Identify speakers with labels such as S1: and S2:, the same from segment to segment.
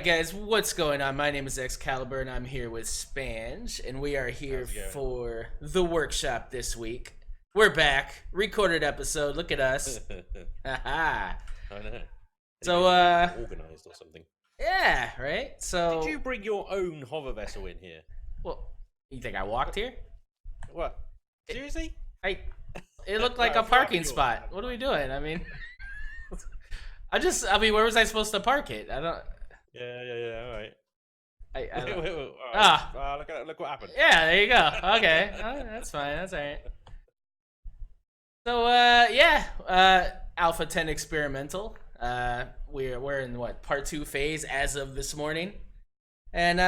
S1: guys, what's going on? My name is Xcaliber and I'm here with Spanj, and we are here for the workshop this week. We're back, recorded episode. Look at us. Haha.
S2: I know.
S1: So
S2: organized or something.
S1: yeah, right? So
S2: Did you bring your own hover vessel in here?
S1: well, you think I walked here?
S2: What? Seriously?
S1: It looked like a parking spot. What are we doing? I mean where was I supposed to park it? I don't
S2: Yeah, all right.
S1: I don't...
S2: All right. Look what happened.
S1: Yeah, there you go. Okay. That's fine. That's all right. So Alpha 10 experimental. We're in what, part 2 phase as of this morning. And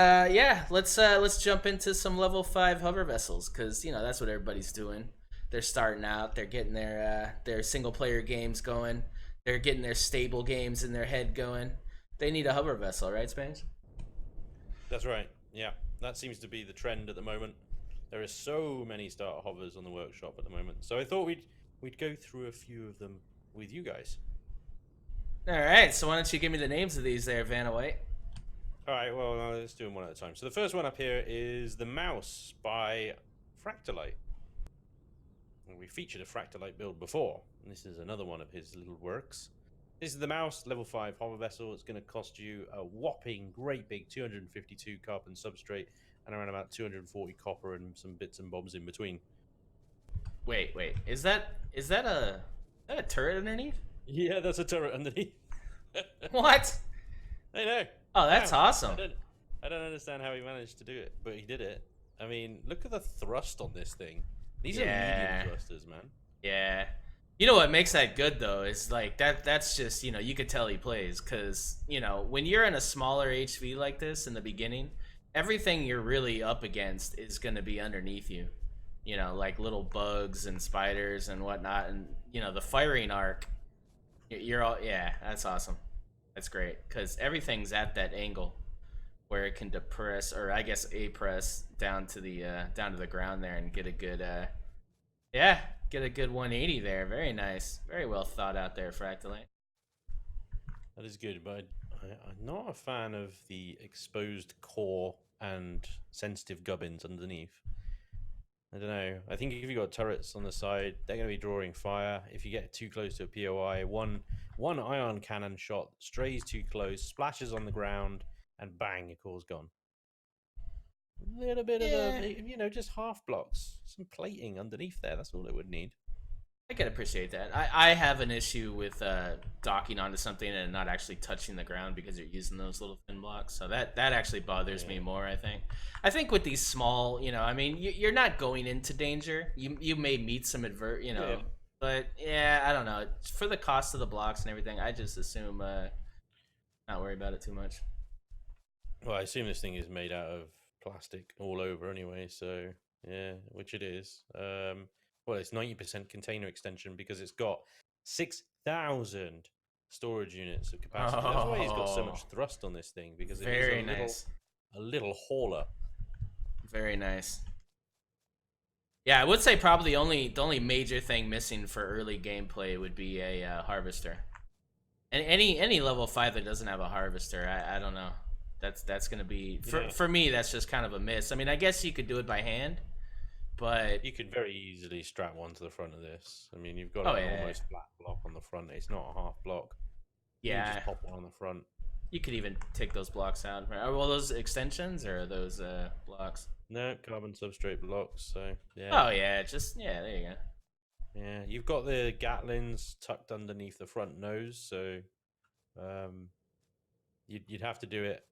S1: let's jump into some level 5 hover vessels, cuz that's what everybody's doing. They're starting out, they're getting their single player games going. They're getting their stable games in their head going. They need a hover vessel, right, Spanj?
S2: That's right. Yeah. That seems to be the trend at the moment. There are so many starter hovers on the workshop at the moment. So I thought we'd go through a few of them with you guys.
S1: All right, so why don't you give me the names of these there, Vanna White?
S2: All right, well, let's do them one at a time. So the first one up here is the Mouse by Fractilite. We featured a Fractilite build before, and this is another one of his little works. This is the Mouse, level 5 hover vessel. It's going to cost you a whopping great big 252 carbon substrate and around about 240 copper and some bits and bobs in between.
S1: Wait, is that a turret underneath?
S2: Yeah, that's a turret underneath.
S1: What?
S2: I know.
S1: Oh, that's awesome.
S2: I don't understand how he managed to do it, but he did it. I mean, look at the thrust on this thing. These are medium thrusters, man.
S1: Yeah. You know what makes that good though is like that's just, you could tell he plays, cuz when you're in a smaller HV like this in the beginning, everything you're really up against is going to be underneath you. Like little bugs and spiders and whatnot, and the firing arc, you're all, yeah, that's awesome. That's great cuz everything's at that angle where it can depress, or I guess press down to the ground there and get a good get a good 180 there. Very nice. Very well thought out there, Fractilite.
S2: That is good, but I'm not a fan of the exposed core and sensitive gubbins underneath. I don't know. I think if you've got turrets on the side, they're going to be drawing fire. If you get too close to a POI, one ion cannon shot strays too close, splashes on the ground, and bang, your core's gone. A little bit of just half blocks, some plating underneath there. That's all it would need.
S1: I can appreciate that. I have an issue with docking onto something and not actually touching the ground because you're using those little thin blocks. So that actually bothers me more, I think. I think with these small, I mean, you're not going into danger. You may meet some but yeah, I don't know. For the cost of the blocks and everything, I just assume not worry about it too much.
S2: Well, I assume this thing is made out of plastic all over anyway, so yeah, which it is. Well, it's 90% container extension because it's got 6,000 storage units of capacity. That's why he's got so much thrust on this thing, because it is a little hauler.
S1: Very nice. Yeah, I would say probably the only major thing missing for early gameplay would be a harvester. And any level 5 that doesn't have a harvester, I don't know. That's gonna be for me. That's just kind of a miss. I mean, I guess you could do it by hand, but
S2: you could very easily strap one to the front of this. I mean, you've got an almost flat block on the front. It's not a half block.
S1: Yeah,
S2: you just pop one on the front.
S1: You could even take those blocks out. Are well those extensions or are those blocks?
S2: No, carbon substrate blocks. So yeah.
S1: Oh yeah, there you go.
S2: Yeah, you've got the Gatlins tucked underneath the front nose, so you'd have to do it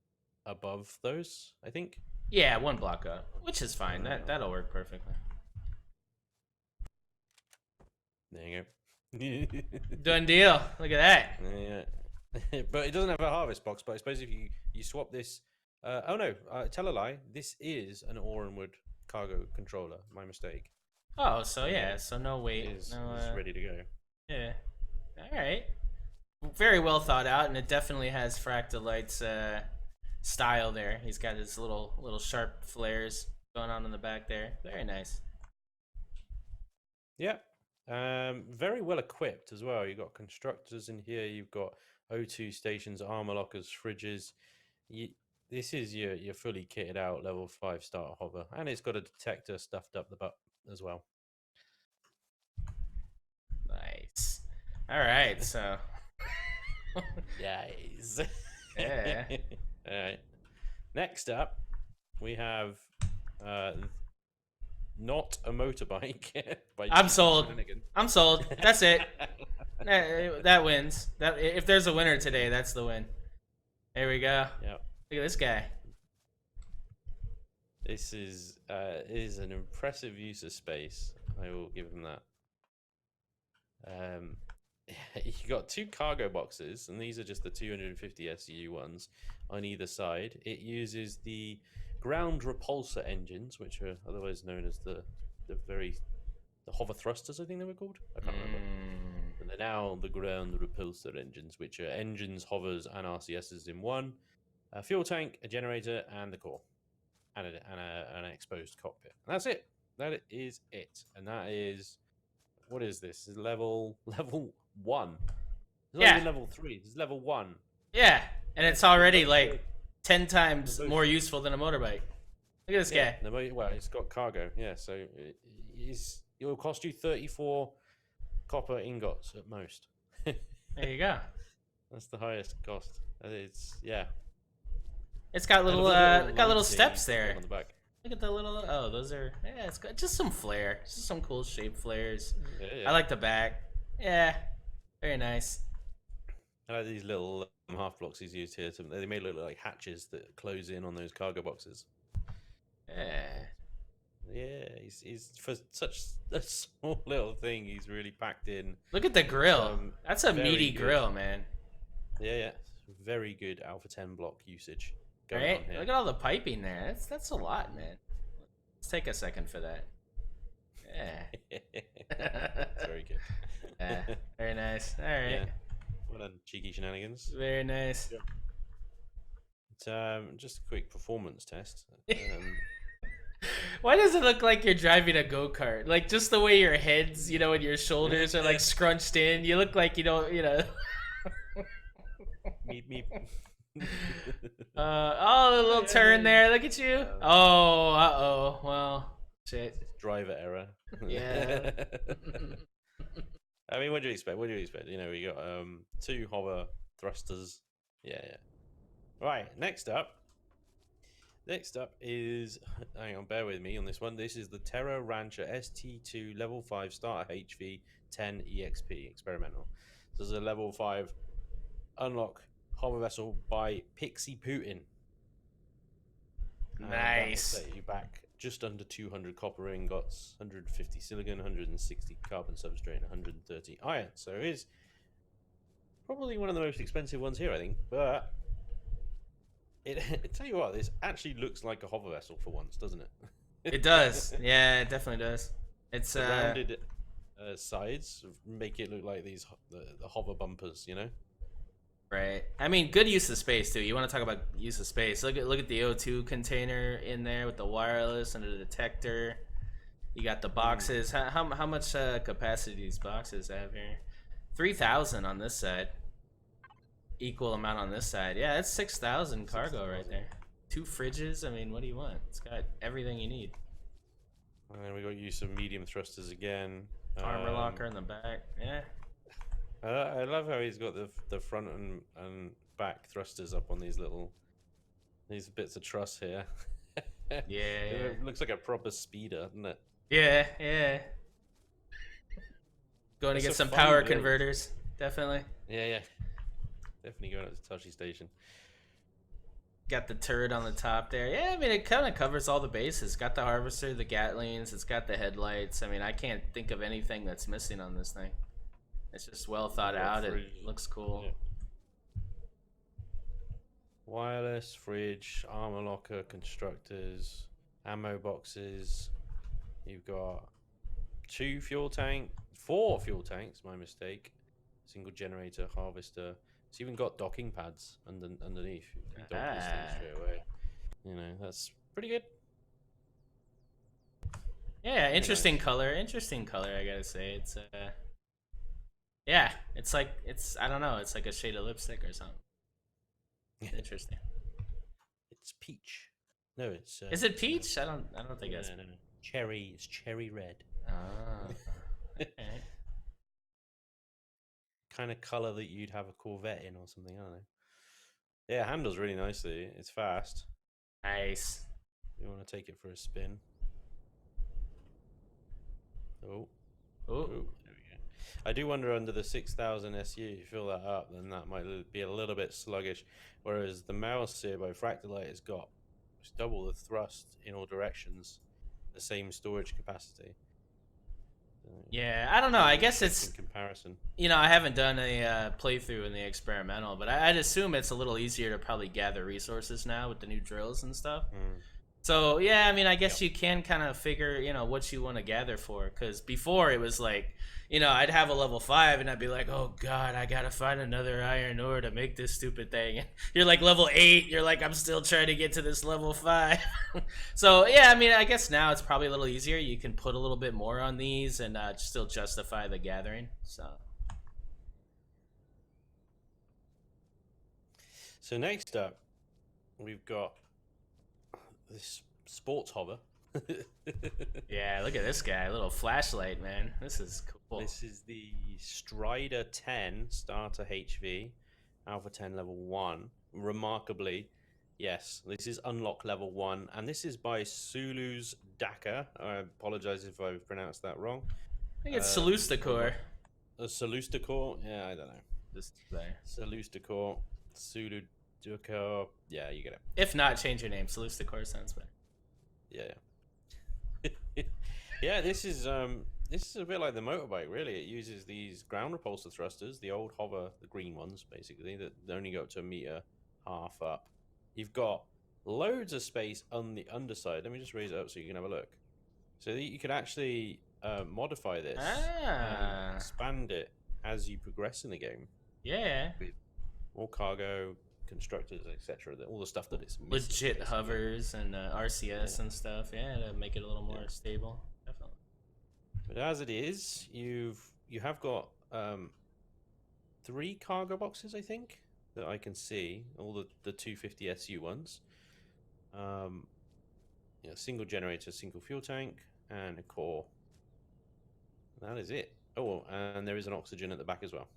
S2: above those, I think.
S1: Yeah, one block up, which is fine. That'll work perfectly.
S2: There you go.
S1: Done deal. Look at that.
S2: Yeah. But it doesn't have a harvest box. But I suppose if you swap this, oh no, tell a lie. This is an Orenwood cargo controller. My mistake.
S1: Oh, so yeah, so no wait,
S2: it's
S1: no.
S2: Ready to go.
S1: Yeah. All right. Very well thought out, and it definitely has Fractilite's style there. He's got his little sharp flares going on in the back there. Very nice.
S2: Yeah. Very well equipped as well. You've got constructors in here. You've got O2 stations, armor lockers, fridges. You, this is your fully kitted out level 5 starter hover, and it's got a detector stuffed up the butt as well.
S1: Nice. All right, so
S2: Yes.
S1: yeah.
S2: All right. Next up, we have not a motorbike by
S1: I'm sold.
S2: CheekyShenanigans.
S1: I'm sold. That's it. That wins. That if there's a winner today, that's the win. There we go.
S2: Yeah.
S1: Look at this guy.
S2: This is an impressive use of space. I will give him that. You got 2 cargo boxes, and these are just the 250 SU ones on either side. It uses the ground repulsor engines, which are otherwise known as the hover thrusters, I think they were called. I can't remember. And they're now the ground repulsor engines, which are engines, hovers, and RCSs in one. A fuel tank, a generator, and the core, and an exposed cockpit. And that's it. That is it. And that is, what is this? This is level 1. It's not even level 3. This is level 1.
S1: Yeah, and it's already like 10 times more useful than a motorbike. Look at this guy.
S2: Well, it's got cargo. Yeah, so it will cost you 34 copper ingots at most.
S1: There you go.
S2: That's the highest cost. It's
S1: It's got little steps there.
S2: On the back.
S1: Look at the little. Oh, those are. Yeah, it's got just some flair. Just some cool shape flares.
S2: Yeah.
S1: I like the back. Yeah, very nice.
S2: I like these little half blocks he's used here. They may look like hatches that close in on those cargo boxes. Yeah, he's for such a small little thing. He's really packed in.
S1: Look at the grill. That's a meaty grill, man.
S2: Yeah. Very good Alpha 10 block usage.
S1: Right? Look at all the piping there. That's a lot, man. Let's take a second for that. Yeah.
S2: That's very good.
S1: Yeah, very nice. All right.
S2: Yeah. Well done, CheekyShenanigans.
S1: Very nice.
S2: Yeah. Just a quick performance test.
S1: Why does it look like you're driving a go-kart? Like just the way your heads, and your shoulders are like scrunched in. You look like
S2: Me.
S1: Oh, the little turn there. Look at you. Oh, well, shit.
S2: Driver error.
S1: Yeah.
S2: I mean, what do you expect? We got 2 hover thrusters. Yeah. Right. Next up is, hang on, bear with me on this one. This is the Terra Rancher ST2 level 5 starter HV 10 EXP experimental. So this is a level 5 unlock hover vessel by PixiePutin.
S1: Nice.
S2: Set you back just under 200 copper ingots, 150 silicon, 160 carbon substrate, and 130 iron. So it is probably one of the most expensive ones here, I think. But tell you what, this actually looks like a hover vessel for once, doesn't it?
S1: It does. Yeah, it definitely does. It's
S2: the rounded sides make it look like the hover bumpers,
S1: Right. I mean, good use of space too. You want to talk about use of space? Look at the O2 container in there with the wireless and the detector. You got the boxes. How much capacity do these boxes have here? 3,000 on this side. Equal amount on this side. Yeah, that's 6,000 cargo right there. 2 fridges. I mean, what do you want? It's got everything you need.
S2: And then we got use of medium thrusters again.
S1: Armor locker in the back. Yeah.
S2: I love how he's got the front and back thrusters up on these bits of truss here.
S1: Yeah.
S2: It looks like a proper speeder, doesn't it?
S1: Yeah. Going to get some power converters, definitely.
S2: Yeah. Definitely going up to Tashi Station.
S1: Got the turret on the top there. Yeah, I mean, it kind of covers all the bases. Got the harvester, the Gatlings, it's got the headlights. I mean, I can't think of anything that's missing on this thing. It's just well thought out. It looks cool.
S2: Yeah. Wireless, fridge, armor locker, constructors, ammo boxes. You've got 4 fuel tanks, my mistake. Single generator, harvester. It's even got docking pads underneath. You dock this thing straight away. That's pretty good.
S1: Yeah, interesting color. I gotta say. It's yeah, it's I don't know, it's like a shade of lipstick or something. Interesting.
S2: It's peach. No, it's.
S1: Is it peach? I don't think it's.
S2: No. Cherry. It's cherry red.
S1: Ah. Okay.
S2: Kind of color that you'd have a Corvette in or something. I don't know. Yeah, it handles really nicely. It's fast.
S1: Nice.
S2: You want to take it for a spin. Oh.
S1: Oh.
S2: There we go. I do wonder under the 6000 SU, if you fill that up, then that might be a little bit sluggish. Whereas the mouse here by Fractilite has got double the thrust in all directions, the same storage capacity.
S1: Yeah, I don't know. I guess it's
S2: in comparison.
S1: You know, I haven't done a playthrough in the experimental, but I'd assume it's a little easier to probably gather resources now with the new drills and stuff. So yeah, I mean, I guess you can kind of figure, you know, what you want to gather for. Because before it was like, you know, I'd have a level 5 and I'd be like, oh god, I gotta find another iron ore to make this stupid thing. You're like level 8, you're like, I'm still trying to get to this level 5. So yeah, I mean, I guess now it's probably a little easier. You can put a little bit more on these and still justify the gathering.
S2: So next up, we've got this sports hover.
S1: Yeah, look at this guy, a little flashlight, man. This is cool.
S2: This is the Strider 10 starter HV, Alpha 10 level 1. Remarkably, yes, this is unlock level 1, and this is by Sulusdacor. I apologize if I've pronounced that wrong.
S1: I think it's Sulusdacor.
S2: Sulusdacor? Yeah, I don't know.
S1: Just there.
S2: Sulusdacor, Sulusdacor. Yeah, you get it.
S1: If not, change your name. Sulusdacor sounds better.
S2: Yeah. Yeah, this is a bit like the motorbike, really. It uses these ground repulsor thrusters, the old hover, the green ones, basically, that only go up to 1.5 meters up. You've got loads of space on the underside. Let me just raise it up so you can have a look. So that you could actually modify this and expand it as you progress in the game.
S1: Yeah.
S2: With more cargo, constructors, etc. All the stuff that it's
S1: missing, legit basically. Hovers and RCS and stuff. Yeah, to make it a little more stable. Definitely.
S2: But as it is, you have got 3 cargo boxes, I think, that I can see. All the 250 SU ones. Single generator, single fuel tank, and a core. That is it. Oh, and there is an oxygen at the back as well.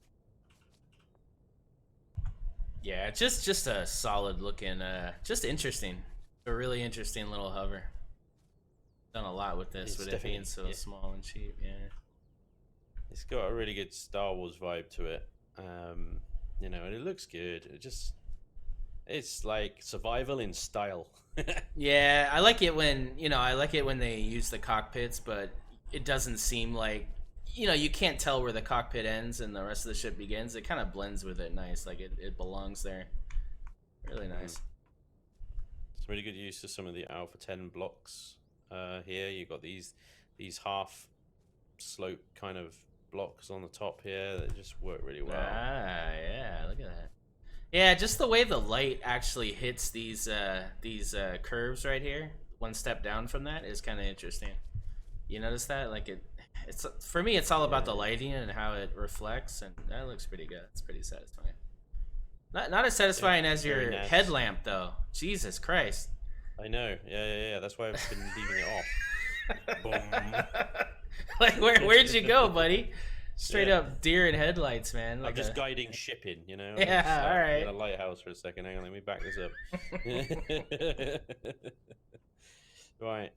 S1: Yeah, just a solid looking, just interesting. A really interesting little hover. Done a lot with this, with it being so small and cheap. Yeah,
S2: it's got a really good Star Wars vibe to it. You know, and it looks good. It's like survival in style.
S1: Yeah, I like it when they use the cockpits, but it doesn't seem like, you know, you can't tell where the cockpit ends and the rest of the ship begins. It kind of blends with it nice, like it belongs there. Really nice.
S2: It's really good use of some of the Alpha 10 blocks. Here you've got these half slope kind of blocks on the top here that just work really well.
S1: Yeah, look at that. Yeah, just the way the light actually hits these curves right here, one step down from that, is kind of interesting. You notice that? Like it's for me, it's all about the lighting and how it reflects, and that looks pretty good. It's pretty satisfying. Not as satisfying as your headlamp, though. Jesus Christ.
S2: I know. Yeah. That's why I've been leaving it off. Boom.
S1: Like where'd you go, buddy? Straight up deer in headlights, man. Like
S2: I'm just guiding shipping, you know.
S1: Yeah, all right.
S2: In a lighthouse for a second. Hang on, let me back this up. Right.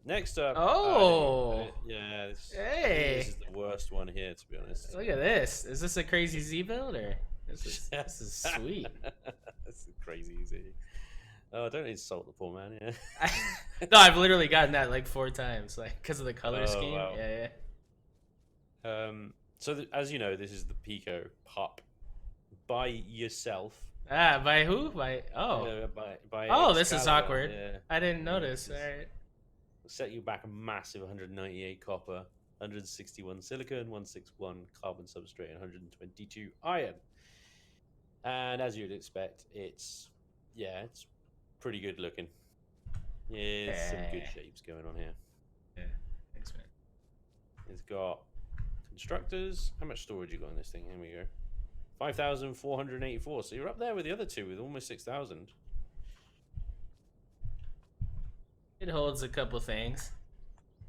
S2: Next up.
S1: Oh.
S2: Yeah.
S1: Hey.
S2: This is the worst one here, to be honest.
S1: Look at this. Is this a crazy Z build or? This is sweet.
S2: That's a crazy Z. Oh, don't insult the poor man. Yeah.
S1: No, I've literally gotten that like 4 times, like because of the color scheme.
S2: Wow.
S1: Yeah.
S2: So as you know, this is the Pico Pup by yourself.
S1: By who? By
S2: by
S1: oh, this is
S2: Xcaliber.
S1: awkward.
S2: Yeah.
S1: I didn't notice. All right.
S2: Set you back a massive 198 copper, 161 silicon, 161 carbon substrate, and 122 iron. And as you'd expect, it's pretty good looking. Yeah, some good shapes going on here.
S1: Yeah, thanks, man.
S2: It's got constructors. How much storage you got in this thing? Here we go. 5,484. So you're up there with the other two with almost 6,000.
S1: It holds a couple things.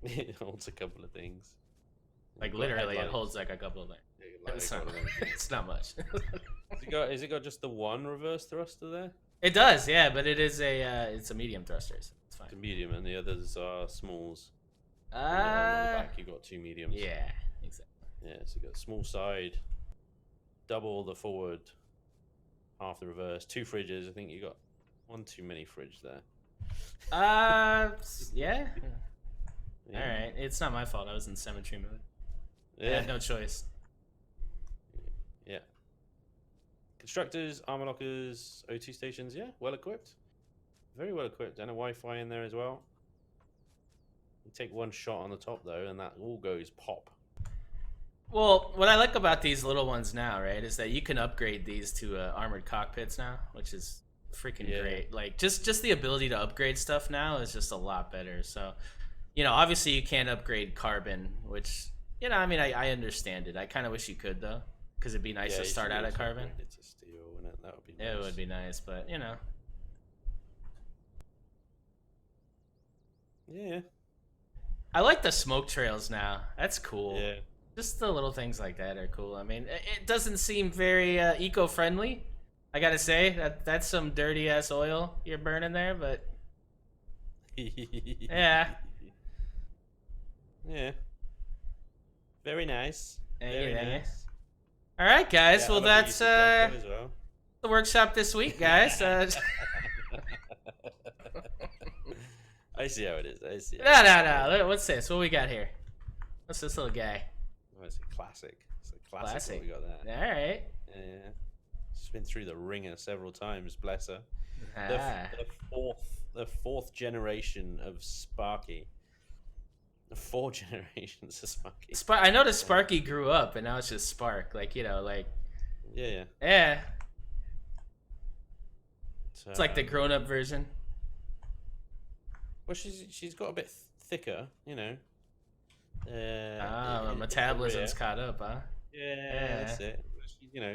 S2: It holds a couple of things.
S1: Like
S2: You've got
S1: literally, it
S2: headlights.
S1: holds like a couple of things.
S2: Like
S1: It's
S2: a
S1: not,
S2: couple of things.
S1: it's not much.
S2: Has it got just the one reverse thruster there?
S1: It does, yeah, but it is it's a medium thruster, so it's fine.
S2: The medium, and the others are smalls. On the back, you got 2 mediums.
S1: Yeah, exactly.
S2: Yeah, so you got small side, double the forward, half the reverse, 2 fridges. I think you got one too many fridge there.
S1: Yeah.
S2: Yeah.
S1: All right, it's not my fault. I was in symmetry mode. I
S2: Yeah.
S1: had no choice.
S2: Yeah. Constructors, armor lockers, O2 stations. Yeah, well equipped. Very well equipped, and a Wi-Fi in there as well. You take one shot on the top though, and that all goes pop.
S1: Well, what I like about these little ones now, right, is that you can upgrade these to armored cockpits now, which is freaking great. Like just the ability to upgrade stuff now is just a lot better. So, obviously you can't upgrade carbon, which I mean, I understand it. I kind of wish you could though, because it'd be nice to start out at carbon.
S2: It's a steel, wouldn't it? That would be nice.
S1: It would be nice, but
S2: Yeah.
S1: I like the smoke trails now. That's cool.
S2: Yeah.
S1: Just the little things like that are cool. I mean, it doesn't seem very eco-friendly. I gotta say that's some dirty ass oil you're burning there, but yeah.
S2: Yeah. Very nice. Very nice.
S1: All right, guys.
S2: Yeah,
S1: well,
S2: I love
S1: that's
S2: the use of Jacko as well.
S1: the workshop this week, guys.
S2: I see how it is. I see.
S1: No. What's this? What we got here? What's this little guy?
S2: Oh, it's a classic. It's a classic. What we got there.
S1: All right.
S2: Yeah. She's been through the ringer several times. Bless her.
S1: Ah.
S2: The fourth generation of Sparky. The 4 generations of Sparky.
S1: I noticed Sparky grew up, and now it's just Spark. Like
S2: Yeah.
S1: yeah. It's like the grown-up version.
S2: Well, she's got a bit thicker,
S1: Metabolism's caught up, huh?
S2: Yeah, that's it.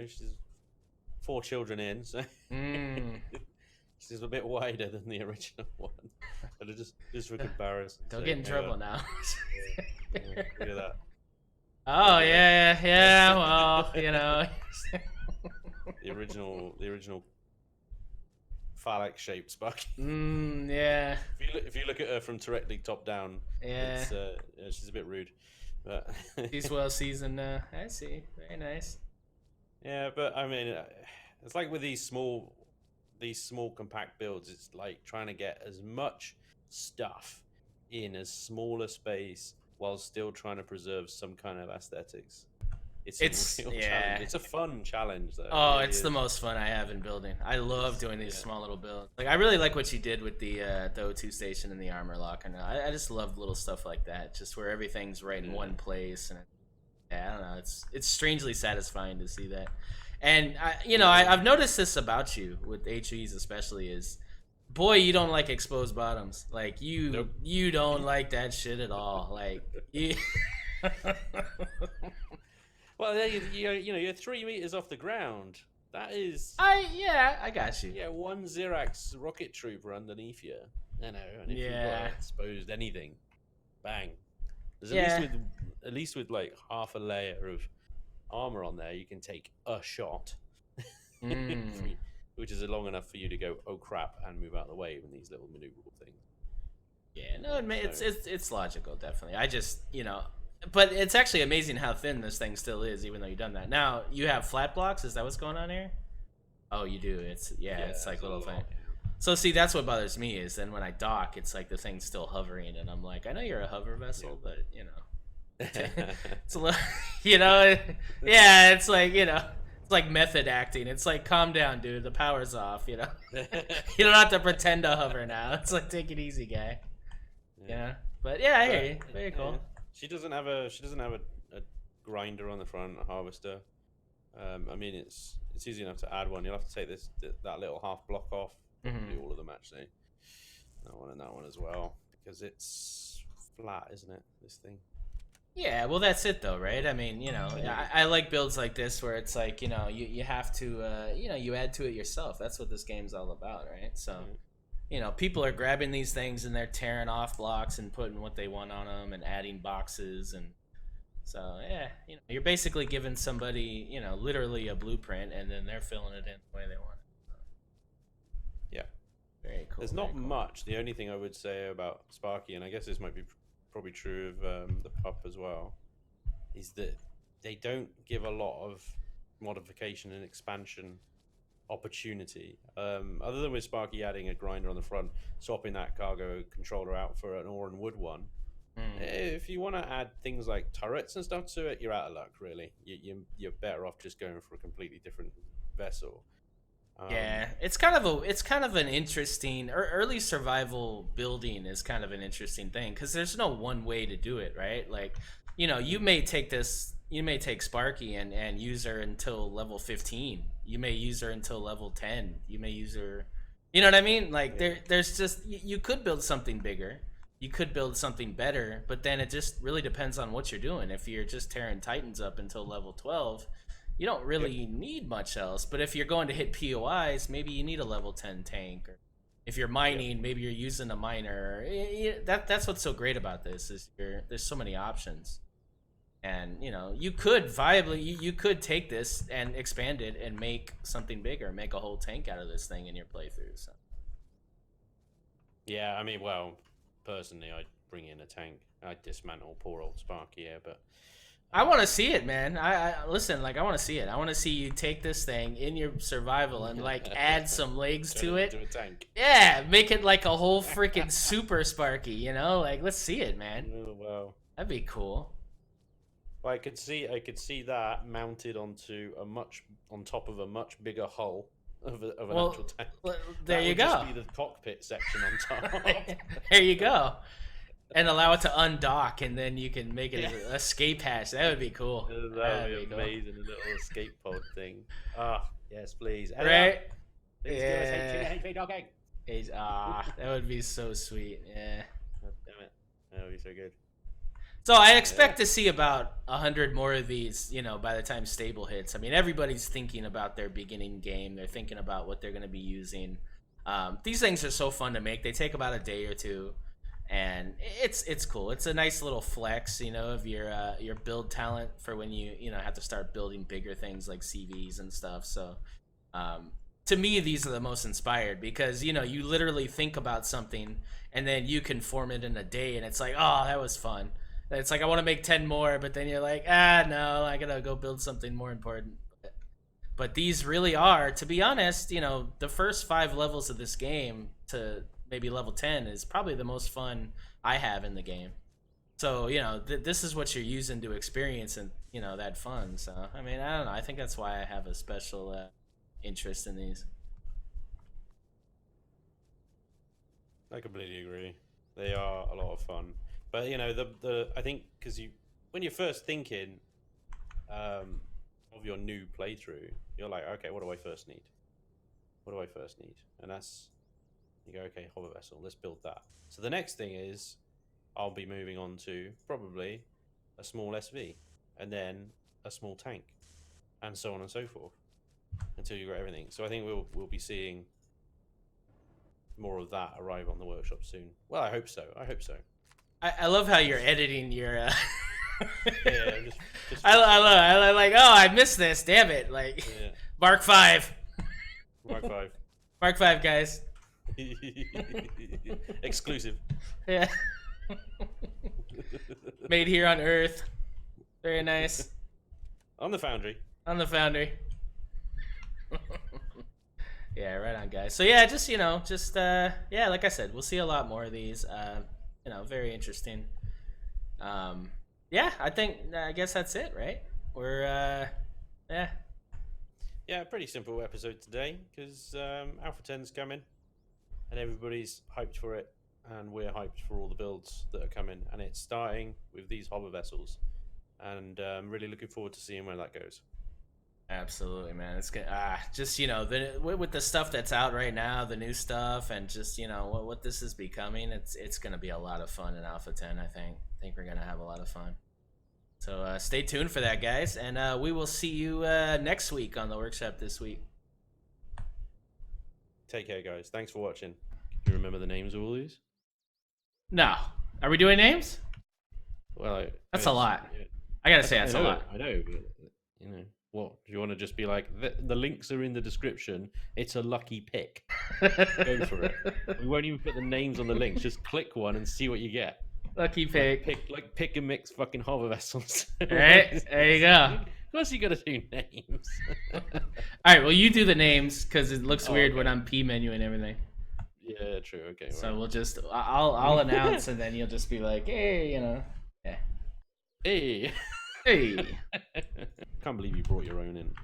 S2: She's 4 children in, so she's a bit wider than the original one. But just for comparison.
S1: Don't get in trouble now.
S2: Yeah, look at that.
S1: Oh yeah. Well,
S2: The original phallic shaped Sparky.
S1: Yeah.
S2: If you look at her from directly top down,
S1: Yeah.
S2: She's a bit rude. But
S1: she's well seasoned. I see. Very nice.
S2: Yeah, but I mean, it's like with these small compact builds. It's like trying to get as much stuff in as small a space while still trying to preserve some kind of aesthetics. It's a real challenge. It's a fun challenge, though.
S1: Oh, it's the most fun I have in building. I love doing these small little builds. Like, I really like what you did with the O2 station and the armor lock. And I just love little stuff like that, just where everything's right in one place. And I don't know, it's strangely satisfying to see that. And I've noticed this about you with HVs especially is, boy, you don't like exposed bottoms. Like you don't like that shit at all. Like you.
S2: Well, you're 3 meters off the ground. That is.
S1: I got you.
S2: Yeah, 1 Xerax rocket trooper underneath you. And if you've got exposed anything, bang. There's at least with like half a layer of armor on there, you can take a shot, which is long enough for you to go, oh crap, and move out of the way when these little maneuverable things.
S1: Yeah, no, it's logical, definitely. I just but it's actually amazing how thin this thing still is, even though you've done that. Now you have flat blocks. Is that what's going on here? Oh, you do. It's like a little thing. So see, that's what bothers me is then when I dock, it's like the thing's still hovering, and I'm like, I know you're a hover vessel, but it's a little, it's like it's like method acting. It's like, calm down, dude. The power's off. You don't have to pretend to hover now. It's like, take it easy, guy. Yeah, but I hear you. Very cool.
S2: She doesn't have a grinder on the front, a harvester. I mean, it's easy enough to add one. You'll have to take that little half block off. Probably all of them actually. That one and that one as well, because it's flat, isn't it? This thing.
S1: Yeah, well, that's it though, right? I mean, I like builds like this where it's like, you have to, you add to it yourself. That's what this game's all about, right? So, people are grabbing these things and they're tearing off blocks and putting what they want on them and adding boxes. And so, yeah, you're basically giving somebody, literally a blueprint, and then they're filling it in the way they want it. So,
S2: yeah.
S1: Very cool.
S2: There's not much. The only thing I would say about Sparky, and I guess this might be probably true of the pup as well, is that they don't give a lot of modification and expansion opportunity. Other than with Sparky adding a grinder on the front, swapping that cargo controller out for an ore and wood one. If you want to add things like turrets and stuff to it, you're out of luck, really. You're better off just going for a completely different vessel.
S1: Yeah, it's kind of an interesting early survival building is kind of an interesting thing because there's no one way to do it, right? Like, you may take Sparky and use her until level 15. You may use her until level 10. You may use her, you know what I mean? Like there's just you could build something bigger. You could build something better, but then it just really depends on what you're doing. If you're just tearing Titans up until level 12, you don't really need much else. But if you're going to hit POIs, maybe you need a level 10 tank. Or if you're mining, maybe you're using a miner. That's what's so great about this is there's so many options. And you could viably you could take this and expand it and make something bigger, make a whole tank out of this thing in your playthrough. So.
S2: Yeah, I mean, well, personally, I'd bring in a tank. I'd dismantle poor old Sparky here, but
S1: I want to see it, man. I listen, like I want to see it. I want to see you take this thing in your survival and like add some legs to it.
S2: Into a tank.
S1: Yeah, make it like a whole freaking super Sparky. Like let's see it, man.
S2: Oh, wow,
S1: that'd be cool.
S2: Well, I could see that mounted on top of a much bigger hull of an actual tank.
S1: There you go.
S2: Just be the cockpit section on top.
S1: There you go. And allow it to undock, and then you can make it an escape hatch. That would be cool.
S2: That would be amazing, a little escape pod thing. Yes, please.
S1: Right?
S2: Please
S1: yeah.
S2: give us HV dogging.
S1: That would be so sweet. Yeah.
S2: God damn it. That would be so good.
S1: So I expect to see about 100 more of these, by the time stable hits. I mean, everybody's thinking about their beginning game. They're thinking about what they're going to be using. These things are so fun to make. They take about a day or two. And it's cool. It's a nice little flex, of your build talent for when you have to start building bigger things like CVs and stuff. So, to me, these are the most inspired because you literally think about something and then you can form it in a day, and it's like, oh, that was fun. It's like I want to make 10 more, but then you're like, no, I gotta go build something more important. But these really are, to be honest, the first 5 levels of this game to maybe level 10 is probably the most fun I have in the game. So, this is what you're using to experience and, that fun. So, I mean, I don't know. I think that's why I have a special interest in these.
S2: I completely agree. They are a lot of fun. But, I think because when you're first thinking of your new playthrough, you're like, okay, what do I first need? And that's... You go, okay, hover vessel, let's build that. So the next thing is I'll be moving on to probably a small SV and then a small tank and so on and so forth until you got everything. So I think we'll be seeing more of that arrive on the workshop soon. Well, I hope so.
S1: I love how you're editing your
S2: yeah, just
S1: I like, oh, I missed this, damn it. Like Mark 5. Mark 5, guys.
S2: Exclusive.
S1: Yeah. Made here on Earth. Very nice.
S2: On the Foundry.
S1: Yeah, right on, guys. So yeah, just yeah, like I said, we'll see a lot more of these. Very interesting. Yeah, I guess that's it, right? We're
S2: yeah, pretty simple episode today because Alpha 10's coming. And everybody's hyped for it, and we're hyped for all the builds that are coming. And it's starting with these hover vessels, and I'm really looking forward to seeing where that goes.
S1: Absolutely, man. It's good. Just with the stuff that's out right now, the new stuff, and just what this is becoming, it's gonna be a lot of fun in Alpha 10. I think we're gonna have a lot of fun. So stay tuned for that, guys, and we will see you next week on the workshop this week.
S2: Take care, guys. Thanks for watching. Do you remember the names of all these?
S1: No. Are we doing names?
S2: Well,
S1: That's a lot. I gotta say that's a lot.
S2: I know, but you know, what do you want to just be like? The links are in the description. It's a lucky pick. Go for it. We won't even put the names on the links. Just click one and see what you get.
S1: Lucky pick.
S2: Pick and mix fucking hover vessels.
S1: Alright, there you go.
S2: Of course, you gotta do names.
S1: Alright, well, you do the names because it looks weird when I'm P menu and everything.
S2: Yeah, true. Okay.
S1: So we'll just I'll announce and then you'll just be like, hey, you know, yeah.
S2: Hey.
S1: Hey.
S2: Can't believe you brought your own in.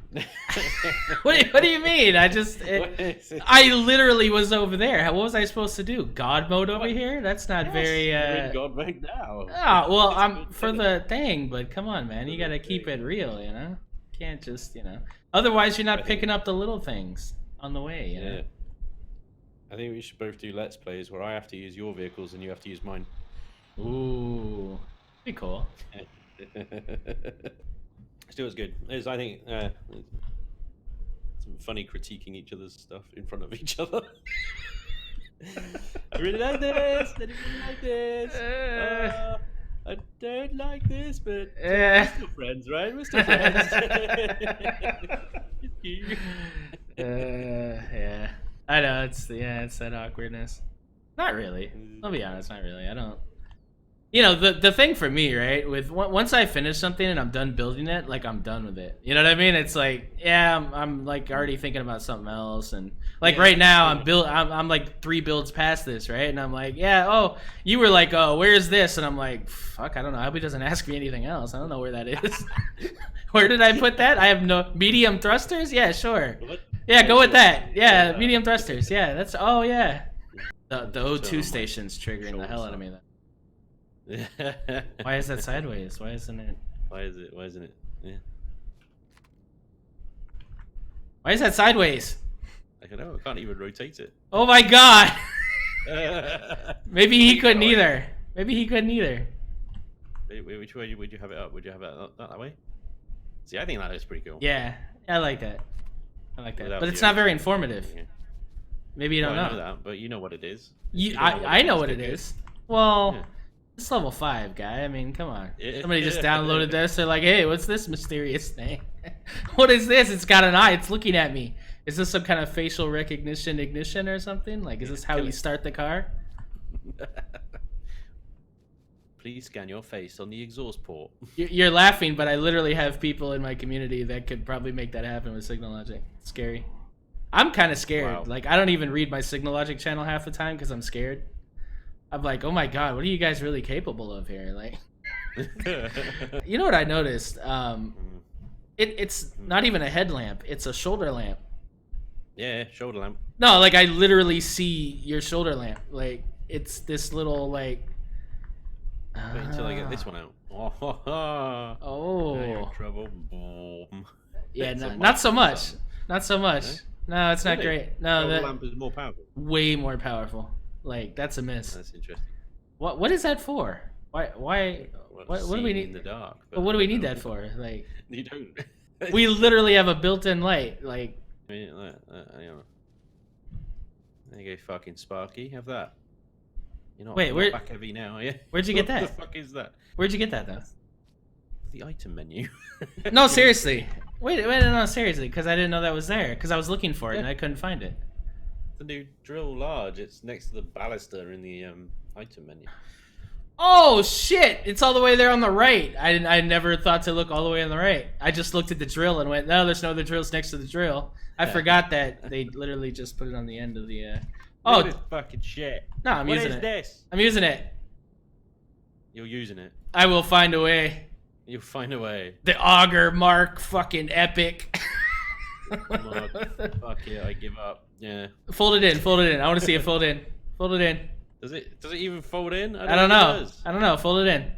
S1: What do you mean? I literally was over there. What was I supposed to do? God mode over here? That's not very.
S2: You're in God mode now.
S1: Oh well, I'm for the thing, but come on, man, you gotta keep it real, you know. Can't just, you know. Otherwise, you're not picking up the little things on the way. You know?
S2: I think we should both do let's plays where I have to use your vehicles and you have to use mine.
S1: Ooh, be cool.
S2: Still, it's good. I think some funny critiquing each other's stuff in front of each other. I really like this. I didn't really like this. I don't like this, but we're still friends, right? We're still friends.
S1: Yeah. I know it's that awkwardness. Not really. I'll be honest, not really. I don't. You know, the thing for me, right? With once I finish something and I'm done building it, like I'm done with it. You know what I mean? It's like, yeah, I'm like already thinking about something else, and like right now I'm like 3 builds past this, right? And I'm like, yeah, oh, you were like, oh, where's this? And I'm like, fuck, I don't know. I hope he doesn't ask me anything else. I don't know where that is. Where did I put that? I have no medium thrusters. Yeah, sure. Yeah, go with that. Yeah, medium thrusters. Yeah, that's yeah. The O2 station's triggering the hell out of me. Why is that sideways? Why isn't it?
S2: Why isn't it? Yeah.
S1: Why is that sideways?
S2: I don't know. I can't even rotate it.
S1: Oh my god! Maybe he couldn't either. Maybe he couldn't either.
S2: Which way would you have it up? Would you have it that way? See, I think that looks pretty cool.
S1: Yeah, I like that. I like that. But it's not very informative. Yeah. Maybe you don't know.
S2: I know that, but you know what it is.
S1: I know what it is. Well, yeah. It's level 5, guy. I mean, come on. Somebody just downloaded this. They're like, hey, what's this mysterious thing? What is this? It's got an eye. It's looking at me. Is this some kind of facial recognition ignition or something? Like, is this how you start the car?
S2: Please scan your face on the exhaust port.
S1: You're laughing, but I literally have people in my community that could probably make that happen with Signal Logic. It's scary. I'm kind of scared. Wow. Like, I don't even read my Signal Logic channel half the time because I'm scared. I'm like, oh my god, what are you guys really capable of here? Like, you know what I noticed? It's not even a headlamp. It's a shoulder lamp.
S2: Yeah, shoulder lamp.
S1: No, like I literally see your shoulder lamp. Like, it's this little like.
S2: Wait until I get this one out.
S1: Oh.
S2: Now you're in trouble. Boom.
S1: Yeah, not so much. Not so much. No, it's not great. No,
S2: the lamp is more powerful.
S1: Way more powerful. Like, that's a miss.
S2: That's interesting.
S1: What is that for? Why what do we need
S2: in the dark?
S1: But what do we need that for? Like,
S2: you don't.
S1: We literally have a built-in light. Like,
S2: there you go, fucking Sparky. Have that. You're not,
S1: wait,
S2: back heavy now, are you?
S1: Where'd you get that?
S2: What the fuck is that?
S1: Where'd you get that though?
S2: The item menu.
S1: No, seriously. Wait, no, seriously, because I didn't know that was there. Because I was looking for it and I couldn't find it.
S2: The new drill large. It's next to the baluster in the item menu.
S1: Oh shit! It's all the way there on the right. I never thought to look all the way on the right. I just looked at the drill and went, no, there's no other drills next to the drill. I forgot that they literally just put it on the end of the.
S2: Oh, this fucking shit!
S1: No, I'm using it. What is
S2: this?
S1: I'm using it.
S2: You're using it.
S1: I will find a way.
S2: You'll find a way.
S1: The auger mark, fucking epic.
S2: Fuck yeah, I give up. Yeah.
S1: Fold it in. I want to see it fold in. Fold it in.
S2: Does it even fold in?
S1: I don't know. I don't know. Fold it in.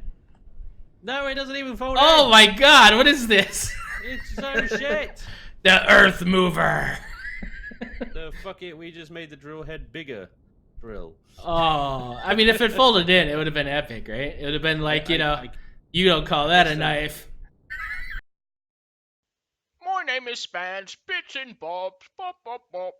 S2: No, it doesn't even fold in.
S1: Oh my god, what is this?
S2: It's so shit.
S1: The earth mover.
S2: Fuck it, we just made the drill head bigger. Drill.
S1: Oh, I mean, if it folded in, it would have been epic, right? It would have been like, you don't call that a knife.
S3: My name is Spanj, bits and bobs, bop, bop, bop.